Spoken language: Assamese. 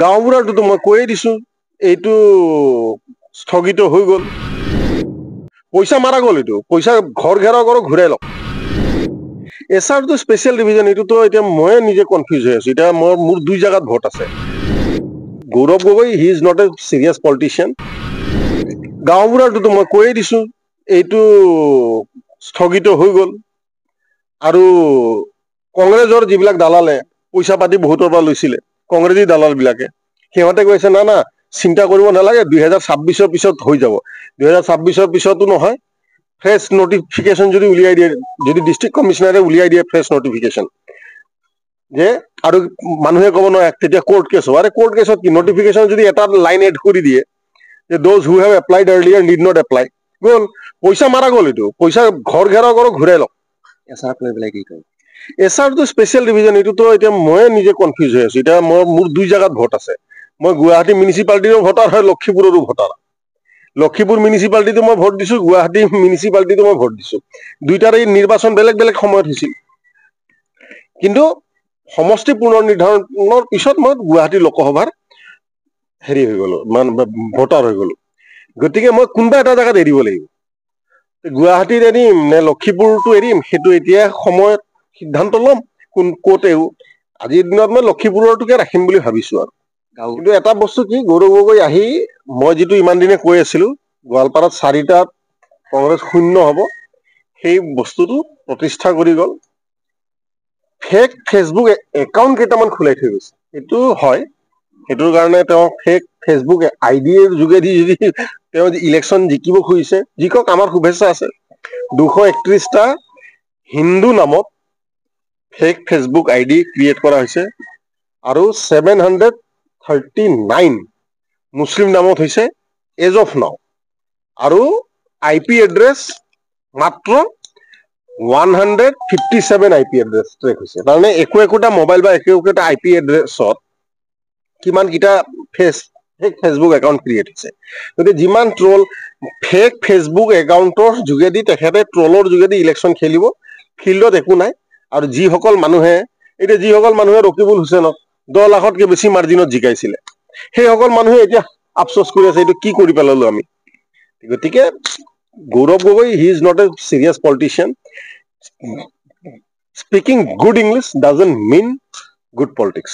গাঁওবুঢ়াৰটোতো মই কৈয়ে দিছো এইটো স্থগিত হৈ গ'ল পইচা মাৰা গ'ল এইটো পইচা ঘৰ ঘেৰাও কৰক ঘূৰাই লওক এছআৰটো স্পেচিয়েল ডিভিজন এইটোতো এতিয়া ময়ে নিজে কনফিউজ হৈ আছো এতিয়া মোৰ দুই জায়গাত ভোট আছে Gaurav Gogoi he is not a serious politician গাঁওবুঢ়াৰটোতো মই কৈয়ে দিছো এইটো স্থগিত হৈ গ'ল আৰু কংগ্ৰেছৰ যিবিলাক দালালে পইচা পাতি বহুতৰ পৰা লৈছিলে কংগ্ৰেছী দালাল বিলাকে সিহঁতে কৈছে না না চিন্তা কৰিব নালাগে 2026 পিছত হৈ যাব 2026 পিছতো নহয় ফ্ৰেছ নটিফিকেশ্যন যদি উলিয়াই দিয়ে যদি ডিষ্ট্ৰিক্ট কমিশনাৰে উলিয়াই দিয়ে ফ্ৰেছ নটিফিকেশ্যন যে আৰু মানুহে ক'ব নহয় তেতিয়া কোৰ্ট কেছ হ'ব আৰে কোৰ্ট কেছত কি নটিফিকেশ্যন যদি এটা লাইন এড কৰি দিয়ে যে those who have applied earlier need not apply গ'ল পইচা মাৰা গ'ল এইটো পইচা ঘৰ ঘেৰাও কৰক ঘূৰাই লওক এছআৰক লৈ পেলাই কি কয় এছআৰটো স্পেচিয়েল ডিভিজন এইটোতো এতিয়া ময়ে নিজে কনফিউজ হৈ আছো এতিয়া মোৰ দুই জায়গাত ভোট আছে মই গুৱাহাটী মিউনিচিপালিটিৰো ভোটাৰ হয় লক্ষীপুৰৰো ভোটাৰ লক্ষীপুৰ মিউনিচিপালিটিটো মই ভোট দিছো গুৱাহাটী মিউনিচিপালিটিটো মই ভোট দিছো দুইটাৰে নিৰ্বাচন বেলেগ বেলেগ সময়ত হৈছিল কিন্তু সমষ্টি পুনৰ নিৰ্ধাৰণৰ পিছত মই গুৱাহাটী লোকসভাৰ হেৰি হৈ গলো মানে ভোটাৰ হৈ গলো গতিকে মই কোনোবা এটা জেগাত এৰিব লাগিব গুৱাহাটীত এৰিম নে লক্ষীপুৰটো এৰিম সেইটো এতিয়া সময়ত সিদ্ধান্ত ল'ম কোন ক'ত এৰো আজিৰ দিনত মই লক্ষীপুৰটোকে ৰাখিম বুলি ভাবিছো আৰু কিন্তু এটা বস্তু কি গৌৰৱ গগৈ আহি মই যিটো ইমান দিনে কৈ আছিলো গোৱালপাৰাত 4টাত কংগ্ৰেছ শূন্য হ'ব সেই বস্তুটো প্ৰতিষ্ঠা কৰি গ'ল ফেক ফেচবুক একাউণ্ট কেইটামান খোলাই থৈ গৈছে সেইটো হয় সেইটোৰ কাৰণে তেওঁ ফেক ফেচবুক আইডিৰ যোগেদি যদি তেওঁ ইলেকশ্যন জিকিব খুজিছে জিকক আমাৰ শুভেচ্ছা আছে 231টা হিন্দু নামত ফেক ফেচবুক আইডি ক্ৰিয়েট কৰা হৈছে আৰু 739 মুছলিম নামত হৈছে এজ অফ নাও আৰু IP এড্ৰেছ মাত্ৰ 157 IP এড্ৰেছ ট্ৰেক হৈছে তাৰমানে একোটা মোবাইল বা একোটা IP এড্ৰেছত কিমান কিটা ফেচবুক একাউণ্ট ক্ৰিয়েট হৈছে গতিকে যিমান ট্ৰল ফেক ফেচবুক একাউণ্টৰ যোগেদি তেখেতে ট্ৰলৰ যোগেদি ইলেকশ্যন খেলিব ফিল্ডত একো নাই আৰু যিসকল মানুহে ৰকিবুল হুছেইনক 10 লাখতকৈ বেছি মাৰ্জিনত জিকাইছিলে সেইসকল মানুহে এতিয়া আফচোচ কৰি আছে এইটো কি কৰি পেলালো আমি গতিকে Gaurav Gogoi he is not a serious politician speaking good English doesn't mean good politics